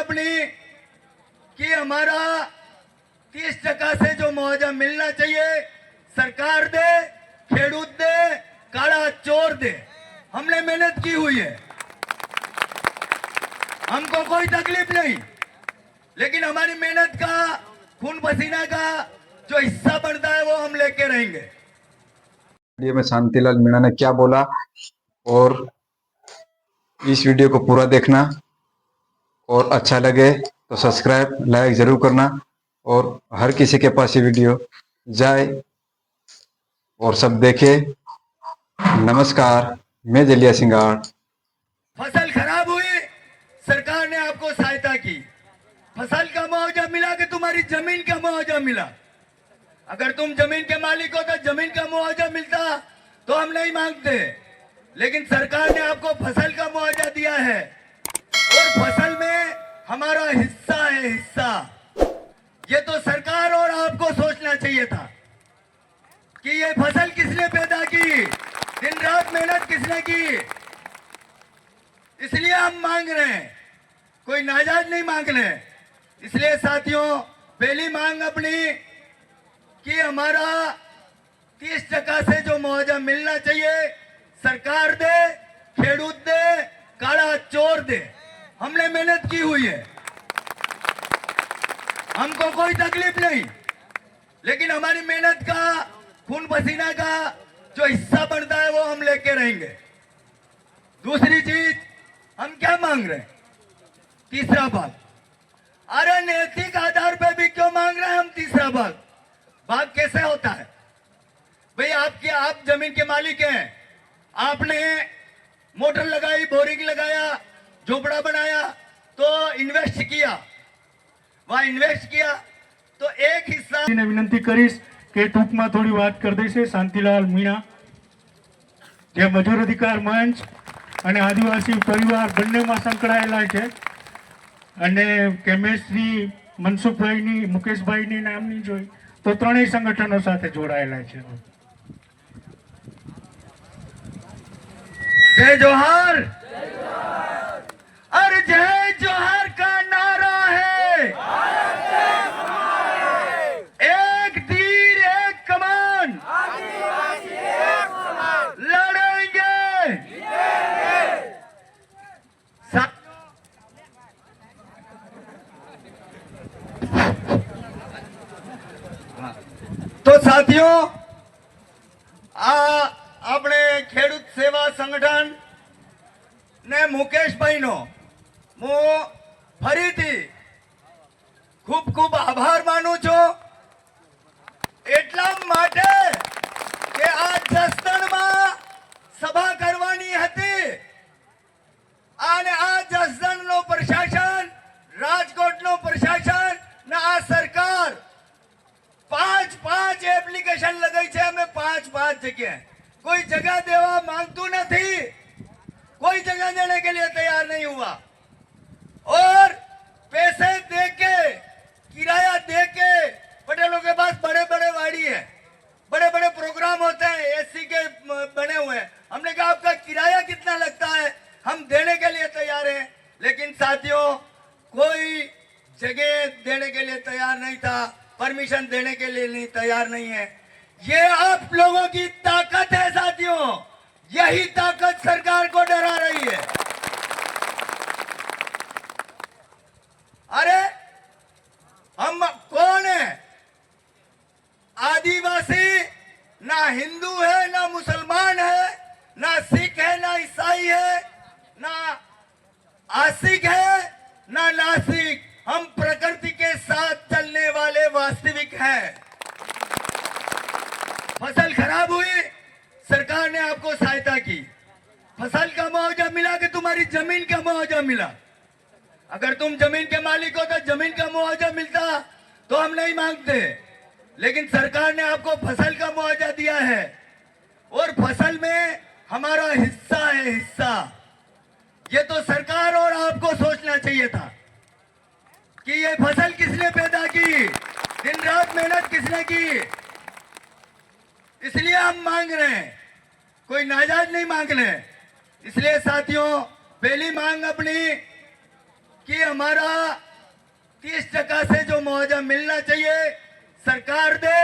अपनी कि हमारा 30% से जो मुआवजा मिलना चाहिए सरकार दे, खेडूत दे, काला चोर दे। हमने मेहनत की हुई है, हमको कोई तकलीफ नहीं, लेकिन हमारी मेहनत का खून पसीना का जो हिस्सा बनता है वो हम लेके रहेंगे। वीडियो में शांतिलाल मीणा ने क्या बोला और इस वीडियो को पूरा देखना और अच्छा लगे तो सब्सक्राइब लाइक जरूर करना और हर किसी के पास ये वीडियो जाए और सब देखे। नमस्कार, मैं जलिया सिंगार। फसल खराब हुई, सरकार ने आपको सहायता की, फसल का मुआवजा मिला कि तुम्हारी जमीन का मुआवजा मिला। अगर तुम जमीन के मालिक हो तो जमीन का मुआवजा मिलता तो हम नहीं मांगते, लेकिन सरकार ने आपको फसल का मुआवजा दिया है और फसल में हमारा हिस्सा है, हिस्सा। ये तो सरकार और आपको सोचना चाहिए था कि ये फसल किसने पैदा की, दिन रात मेहनत किसने की। इसलिए हम मांग रहे हैं, कोई नाजायज नहीं मांग रहे हैं। इसलिए साथियों, पहली मांग अपनी कि हमारा 30% से जो मुआवजा मिलना चाहिए सरकार दे, खेडूत दे, काला चोर दे। हमने मेहनत की हुई है, हमको कोई तकलीफ नहीं, लेकिन हमारी मेहनत का खून पसीना का जो हिस्सा बनता है वो हम लेके रहेंगे। दूसरी चीज हम क्या मांग रहे हैं, तीसरा भाग। अरे नैतिक आधार पे भी क्यों मांग रहे हैं हम तीसरा भाग? भाग कैसे होता है भाई? आप जमीन के मालिक हैं, आपने मोटर लगाई, बोरिंग लगाया, झोपड़ा बनाया, तो इन्वेस्ट किया, वहां इन्वेस्ट किया तो एक हिस्सा विनंती करीश के टूंकમાં થોડી વાત કરી દેશે શાંતિલાલ મીણા, જે મજૂર અધિકાર મંચ અને આદિવાસી પરિવાર બંનેમાં સંકળાયેલા છે અને કેમેશ્રી મનસુખભાઈની, મુકેશભાઈની નામની જોઈ તો ત્રણેય સંગઠનો સાથે જોડાયેલા છે। जय जोहार, अरे जय जोहार का नारा है, एक तीर एक कमान, लड़ेंगे। तो साथियों, આપણે ખેડૂત સેવા સંગઠન ને મુકેશભાઈનો હું ફરીથી ખૂબ ખૂબ આભાર માનું છું, એટલા માટે કે આ જસદણમાં સભા કરવાની હતી અને આ જસદણનો પ્રશાસન, રાજકોટનો પ્રશાસન ને આ સરકાર પાંચ એપ્લિકેશન लगाई છે અમે પાંચ जगह, कोई जगह देवा मांगतू नहीं, कोई जगह देने के लिए तैयार नहीं हुआ और पैसे दे के, किराया दे के, पटेलों के पास बड़े बड़े वाड़ी है, बड़े बड़े प्रोग्राम होते हैं, एसी के बने हुए हैं। हमने कहा आपका किराया कितना लगता है, हम देने के लिए तैयार हैं, लेकिन साथियों कोई जगह देने के लिए तैयार नहीं था, परमिशन देने के लिए नहीं तैयार नहीं है। ये आप लोगों की ताकत है साथियों, यही ताकत सरकार को डरा रही है। अरे हम कौन है? आदिवासी ना हिंदू है, ना मुसलमान है, ना सिख है, ना ईसाई है, ना आशिक है, ना नासिक। हम प्रकृति के साथ चलने वाले वास्तविक हैं। फसल खराब हुई, सरकार ने आपको सहायता की, फसल का मुआवजा मिला कि तुम्हारी जमीन का मुआवजा मिला। अगर तुम जमीन के मालिक हो तो जमीन का मुआवजा मिलता तो हम नहीं मांगते, लेकिन सरकार ने आपको फसल का मुआवजा दिया है और फसल में हमारा हिस्सा है, हिस्सा। ये तो सरकार और आपको सोचना चाहिए था कि ये फसल किसने पैदा की, दिन रात मेहनत किसने की। इसलिए हम मांग रहे हैं, कोई नाजायज नहीं मांग रहे हैं। इसलिए साथियों, पहली मांग अपनी कि हमारा 30% से जो मुआवजा मिलना चाहिए सरकार दे,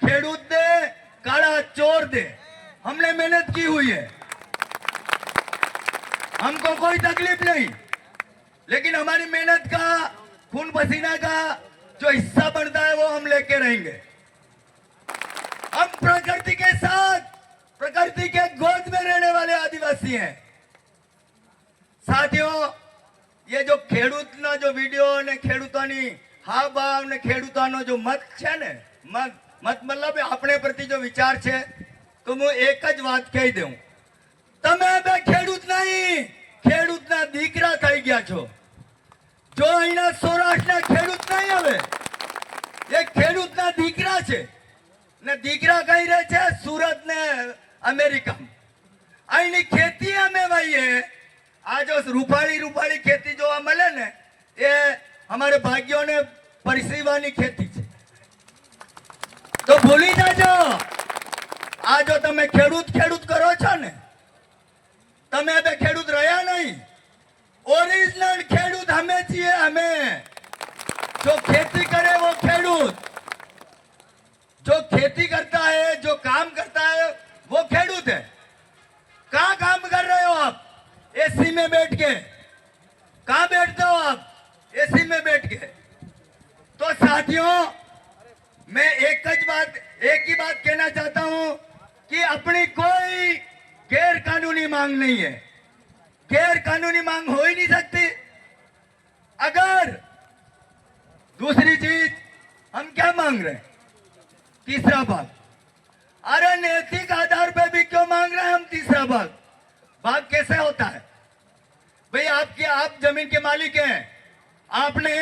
खेडूत दे, काला चोर दे। हमने मेहनत की हुई है, हमको कोई तकलीफ नहीं, लेकिन हमारी मेहनत का, खून पसीना का जो हिस्सा बनता है वो हम लेके रहेंगे। हम प्रकृति के साथ, प्रकृति के गोद में रहने वाले आदिवासी हैं। साथियों, ये जो ખેડૂતનો जो वीडियो ने ખેડૂતોની હાવભાવ ને ખેડૂતોનો जो મત છે ને, મત મતલબ આપણે પ્રતિ जो વિચાર છે, તો હું એક જ વાત કહી દઉં, તમે બે ખેડૂત નહીં, ખેડૂતના દીકરા થઈ ગયા છો। જો અહીંના સૌરાષ્ટ્રના ખેડૂત નહીં હવે, એ ખેડૂતના દીકરા છે ને દીકરા કઈ રહે છે સુરત ને અમેરિકા। અહીંની ખેતી અમે વાઈએ, આ જો રૂપાળી રૂપાળી ખેતી જોવા મળે ને, એ અમારે ભાગ્યોને પરસીવાની ખેતી છે। તો ભૂલી જાજો, આ જો તમે ખેડૂત ખેડૂત કરો છો ને, તમે બે ખેડૂત રહ્યા નહીં। ओरिजिनल खेडूत हमें चाहिए, हमें जो खेती करे वो खेडूत, जो खेती करता है, जो काम करता है वो खेडूत है। कहाँ काम कर रहे हो आप? एसी में बैठ के। कहाँ बैठते हो आप? एसी में बैठ के। तो साथियों, मैं एक ही बात कहना चाहता हूं कि अपनी कोई गैर कानूनी मांग नहीं है। गैर कानूनी मांग हो ही नहीं सकती। अगर दूसरी चीज हम क्या मांग रहे हैं? तीसरा भाग। अरे नैतिक आधार पे भी क्यों मांग रहे हैं हम तीसरा भाग? भाग कैसे होता है भाई? आप जमीन के मालिक हैं, आपने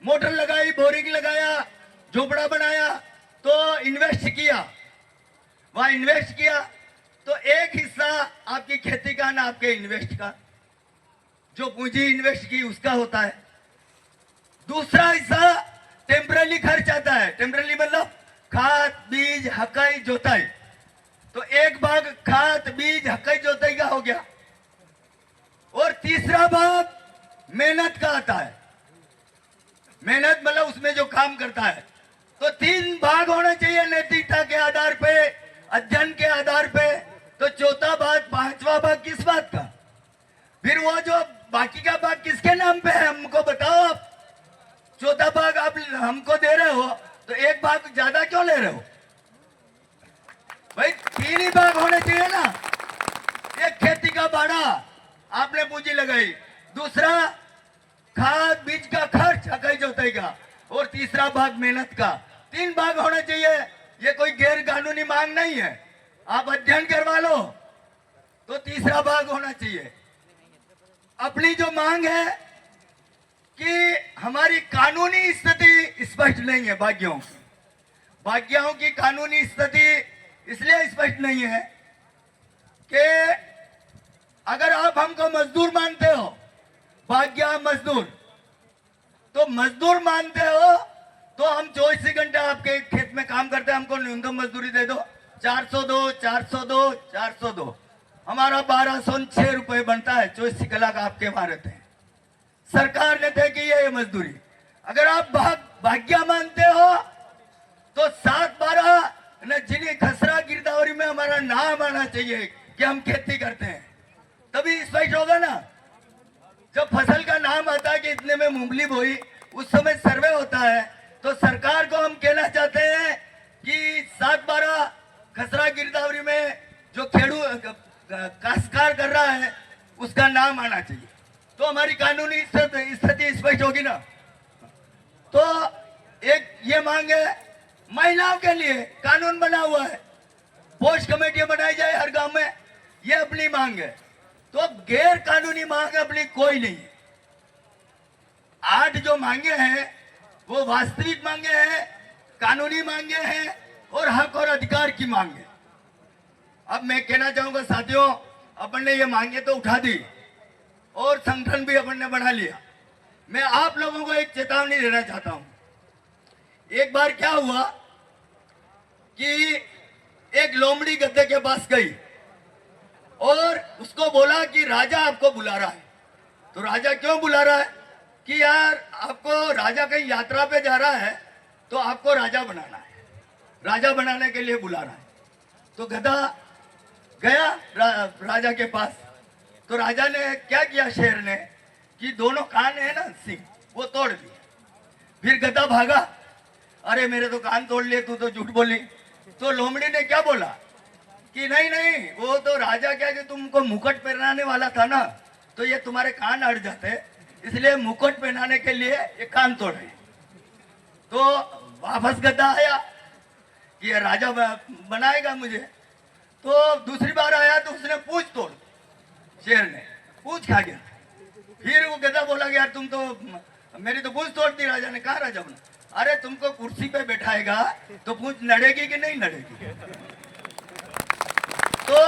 मोटर लगाई, बोरिंग लगाया, झोपड़ा बनाया, तो इन्वेस्ट किया, वहां इन्वेस्ट किया, तो एक हिस्सा आपकी खेती का ना आपके इन्वेस्ट का, जो पूंजी इन्वेस्ट की उसका होता है। दूसरा हिस्सा टेम्पररी खर्च आता है। टेम्पररी मतलब खाद, बीज, हकाई, जोताई। तो एक भाग खाद, बीज, हकाई, जोताई का हो गया, और तीसरा भाग मेहनत का आता है। मेहनत मतलब उसमें जो काम करता है। तो 3 भाग होने चाहिए नैतिकता के आधार पे, अध्ययन के आधार पे। तो चौथा भाग, 5वां भाग किस बात का? फिर वो जो बाकी का भाग किसके नाम पे है हमको बताओ आप। चौथा भाग आप हमको दे रहे हो, तो एक भाग ज्यादा क्यों ले रहे हो भाई? 3 ही भाग होने चाहिए ना। एक खेती का बाड़ा, आपने पूंजी लगाई, दूसरा खाद बीज का खर्च, हकाई जोताई का, और तीसरा भाग मेहनत का। 3 भाग होने चाहिए। ये कोई गैर कानूनी मांग नहीं है। आप अध्ययन करवा लो तो तीसरा भाग होना चाहिए। अपनी जो मांग है कि हमारी कानूनी स्थिति स्पष्ट नहीं है भाग्यों की। भाग्यों की कानूनी स्थिति इसलिए स्पष्ट नहीं है कि अगर आप हमको मजदूर मानते हो, भाग्य मजदूर, तो मजदूर मानते हो तो हम 24 घंटे आपके खेत में काम करते हैं, हमको न्यूनतम मजदूरी दे दो, 402, 402, 402। हमारा 1206 रुपए बनता है, 24 कलाक आपके वहां रहते हैं। सरकार ने तय की है ये मजदूरी। अगर आप भाग्य मानते हो तो 7-12 न जिन्हें खसरा गिरदावरी में हमारा नाम आना चाहिए कि हम खेती करते हैं, तभी स्पष्ट होगा ना। जब फसल का नाम आता है कि इतने में मूंगफली बोई, उस समय सर्वे होता है, तो सरकार को हम कहना चाहते हैं कि 7-12 खसरा गिरदावरी में जो काश्तकार कर रहा है उसका नाम आना चाहिए, तो हमारी कानूनी स्थिति स्पष्ट होगी ना। तो एक ये मांग है महिलाओं के लिए, कानून बना हुआ है, पोस्ट कमेटियां बनाई जाए हर गांव में, ये अपनी मांग है। तो गैर कानूनी मांग अपनी कोई नहीं है। 8 जो मांगे हैं वो वास्तविक मांगे हैं, कानूनी मांगे हैं और हक और अधिकार की मांगे। अब मैं कहना चाहूंगा साथियों, अपन ने ये मांगे तो उठा दी और संगठन भी अपन ने बना लिया। मैं आप लोगों को एक चेतावनी देना चाहता हूं। एक बार क्या हुआ कि एक लोमड़ी गद्दे के पास गई और उसको बोला कि राजा आपको बुला रहा है। तो राजा क्यों बुला रहा है? कि यार आपको राजा कहीं यात्रा पे जा रहा है तो आपको राजा बनाना है, राजा बनाने के लिए बुला रहा है। तो गधा गया राजा के पास। तो राजा ने क्या किया, शेर ने, कि दोनों कान है ना सिंह, वो तोड़ दिए। फिर गधा भागा, अरे मेरे तो कान तोड़ लिए, तू तो झूठ बोली। तो लोमड़ी ने क्या बोला कि नहीं नहीं, वो तो राजा क्या कि तुमको मुकुट पहनाने वाला था ना, तो ये तुम्हारे कान अड़ जाते, इसलिए मुकुट पहनाने के लिए ये कान तोड़े। तो वापस गधा आया कि ये राजा बनाएगा मुझे। तो दूसरी बार आया तो उसने पूंछ तोड़, शेर ने पूंछ खा गया। फिर वो गधा बोला कि यार तुम तो मेरी तो पूंछ तोड़ दी राजा ने। कहा राजा बना, अरे तुमको कुर्सी पे बैठाएगा तो पूंछ लड़ेगी कि नहीं लड़ेगी। तो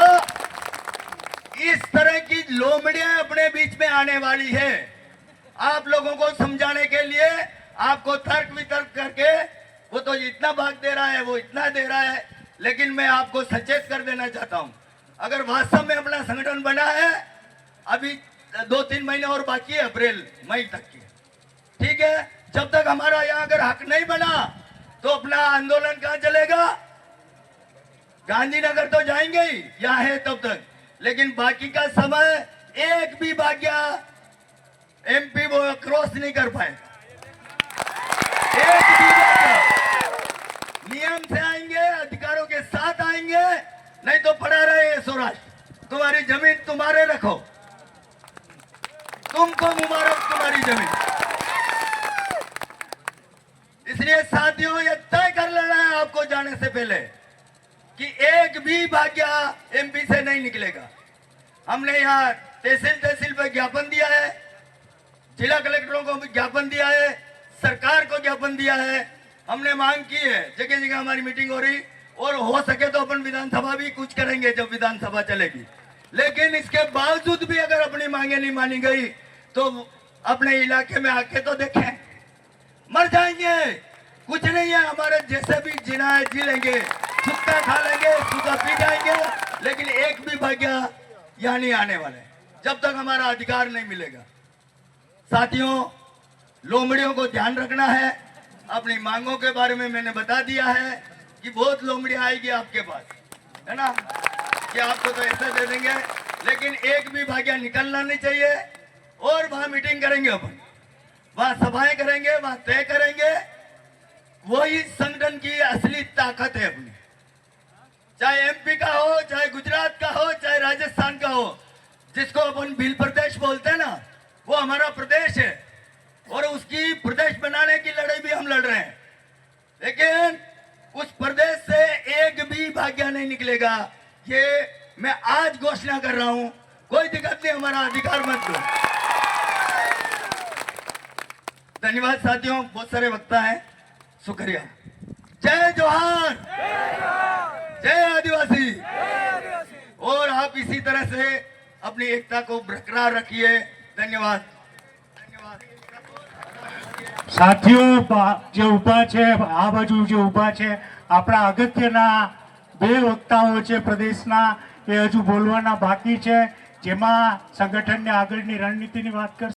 इस तरह की लोमड़ियां अपने बीच में आने वाली है। आप लोगों को समझाने के लिए आपको तर्क वितर्क करके, वो तो इतना भाग दे रहा है, वो इतना दे रहा है, लेकिन मैं आपको सचेत कर देना चाहता हूं, अगर वास्तव में अपना संगठन बना है, अभी 2-3 महीने और बाकी है, अप्रैल मई तक की, ठीक है। जब तक हमारा यहाँ अगर हक नहीं बना तो अपना आंदोलन कहाँ चलेगा? गांधीनगर तो जाएंगे ही, यहाँ है तब तक, लेकिन बाकी का समय एक भी भाग्य एमपी वो क्रॉस नहीं कर पाएगा। एक भी भाग्य नियम से आएंगे, अधिकारों के साथ आएंगे, नहीं तो पड़ा रहे सौराष्ट्र। तुम्हारी जमीन तुम्हारे रखो, तुमको मुबारक तुम्हारी जमीन। इसलिए साथियों, ये तय कर लेना है आपको जाने से पहले कि एक भी भाग्य एमपी से नहीं निकलेगा। हमने यहाँ तहसील पे ज्ञापन दिया है, जिला कलेक्टरों को भी ज्ञापन दिया है, सरकार को ज्ञापन दिया है। हमने मांग की है, जगह जगह हमारी मीटिंग हो रही, और हो सके तो अपन विधानसभा भी कुछ करेंगे जब विधानसभा चलेगी। लेकिन इसके बावजूद भी अगर अपनी मांगे नहीं मानी गई तो अपने इलाके में आके तो देखें, मर जाएंगे, कुछ नहीं है। हमारे जैसे भी जीना है जी लेंगे, सूखा खा लेंगे, सूखा पी जाएंगे, लेकिन एक भी भाग्य यहाँ नहीं आने वाले जब तक हमारा अधिकार नहीं मिलेगा। साथियों, लोमड़ियों को ध्यान रखना है। अपनी मांगों के बारे में मैंने बता दिया है कि बहुत लोमड़ियां आएगी आपके पास, है ना, कि आपको तो ऐसे दे देंगे, लेकिन एक भी भाग्य निकलना नहीं चाहिए। और वहां मीटिंग करेंगे अपन, वहां सभाएं करेंगे, वहां तय करेंगे। वही संगठन की असली ताकत है अपनी, चाहे एमपी का हो, चाहे गुजरात का हो, चाहे राजस्थान का हो। जिसको अपन भील प्रदेश बोलते हैं ना, वो हमारा प्रदेश है, और उसकी प्रदेश बनाने की लड़ाई भी हम लड़ रहे हैं। लेकिन उस प्रदेश से एक भी भाग्य नहीं निकलेगा, ये मैं आज घोषणा कर रहा हूं। कोई दिक्कत नहीं, हमारा अधिकार मत दो। धन्यवाद साथियों, बहुत सारे वक्ता हैं, शुक्रिया। जय जोहार, जय आदिवासी। और आप इसी तरह से अपनी एकता को बरकरार रखिए। धन्यवाद। સાથીઓ જે ઊભા છે આ બાજુ જે ઊભા છે આપણા અગત્યના બે વક્તાઓ છે પ્રદેશના, એ હજુ બોલવાના બાકી છે, જેમાં સંગઠનની આગળની રણનીતિની વાત કરશે।